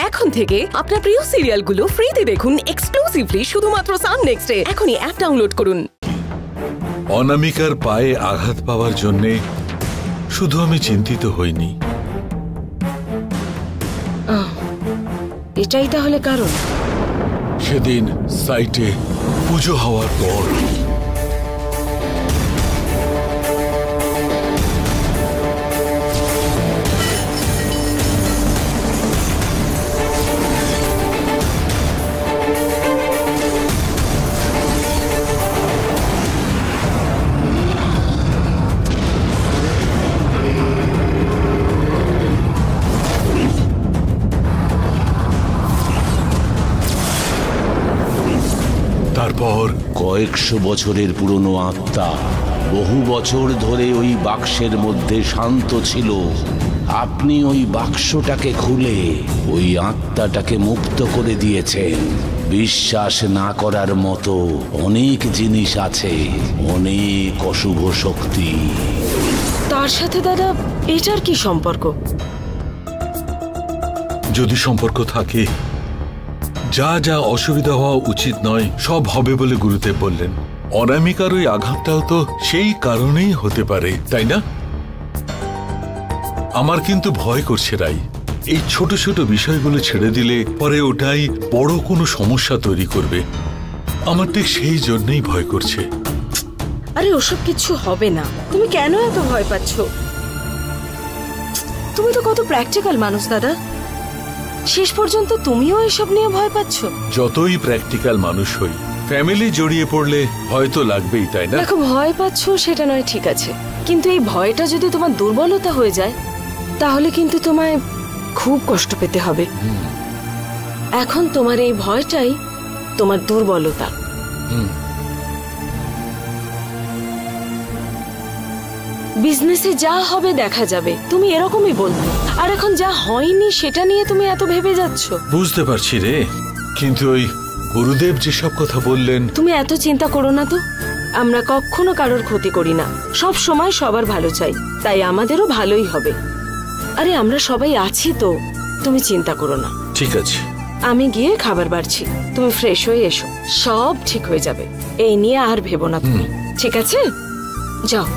এখন থেকে আপনার প্রিয় সিরিয়ালগুলো ফ্রিতে দেখুন এক্সক্লুসিভলি শুধুমাত্র সান নেক্সটে। এখনই অ্যাপ ডাউনলোড করুন। অনামিকার পায়ে আঘাত পাওয়ার জন্যে শুধু আমি চিন্তিত হইনি। এটাই তাহলে কারণ? সেদিন সাইটে পুজো হওয়ার পর কয়েকশো বছরের পুরনো আত্মা বহু বছর ধরে ওই বাক্সের মধ্যে শান্ত ছিল। আপনি ওই বাক্সটাকে খুলে ওই আত্মাটাকে মুক্ত করে দিয়েছেন। বিশ্বাস না করার মতো অনেক জিনিস আছে, অনেক অশুভ শক্তি। তার সাথে দাদা এটার কি সম্পর্ক? যদি সম্পর্ক থাকে, যা যা অসুবিধা হওয়া উচিত নয় সব হবে বলে গুরুদেব বললেন। অনামিকার ওই আঘাতটাও তো সেই কারণেই হতে পারে, তাই না? আমার কিন্তু ভয় করছে রাই, এই ছোট ছোট বিষয়গুলো ছেড়ে দিলে পরে ওটাই বড় কোনো সমস্যা তৈরি করবে। আমার ঠিক সেই জন্যই ভয় করছে। আরে ওসব কিছু হবে না, তুমি কেন এত ভয় পাচ্ছ? তুমি তো কত প্র্যাকটিক্যাল মানুষ দাদা, শেষ পর্যন্ত তুমিও এসব নিয়ে ভয় পাচ্ছ? যতই প্র্যাকটিক্যাল মানুষ হই, ফ্যামিলি জড়িয়ে পড়লে ভয় তো লাগবেই, তাই না? দেখো, ভয় পাচ্ছ সেটা নয় ঠিক আছে, কিন্তু এই ভয়টা যদি তোমার দুর্বলতা হয়ে যায় তাহলে কিন্তু তোমায় খুব কষ্ট পেতে হবে। এখন তোমার এই ভয়টাই তোমার দুর্বলতা। বিজনেসে যা হবে দেখা যাবে, তুমি এরকমই বলতে, আর এখন যা হয়নি সেটা নিয়ে তুমি এত ভেবে যাচ্ছ। বুঝতে পারছি রে, কিন্তু ওই গুরুদেব যেসব কথা বললেন। তুমি এত চিন্তা করো না তো, আমরা কখনো কারোর ক্ষতি করি না, সব সময় সবার ভালো চাই, তাই আমাদেরও ভালোই হবে। আরে আমরা সবাই আছি তো, তুমি চিন্তা করো না। ঠিক আছে, আমি গিয়ে খাবার বাড়ছি, তুমি ফ্রেশ হয়ে এসো, সব ঠিক হয়ে যাবে। এই নিয়ে আর ভেবো না তুমি, ঠিক আছে? যাও।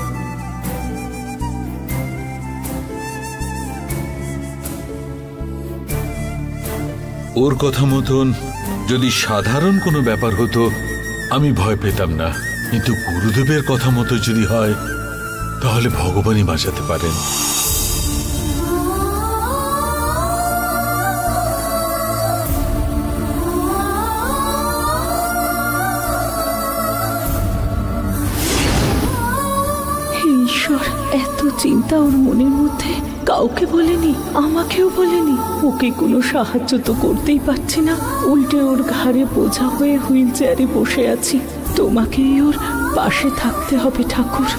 ওর কথা মতন যদি সাধারণ কোনো ব্যাপার হতো আমি ভয় পেতাম না, কিন্তু গুরুদেবের কথা মতো যদি হয় তাহলে ভগবানই বাঁচাতে পারেন। ঈশ্বর, এত চিন্তা ওর মনের মধ্যে, কাউকে বলেনি, আমাকেও বলেনি। ওকে কোনো সাহায্য তো করতেই পারছি না, উল্টে ওর ঘাড়ে বোঝা হয়ে হুইল চেয়ারে বসে আছি। তোমাকেই ওর পাশে থাকতে হবে ঠাকুর।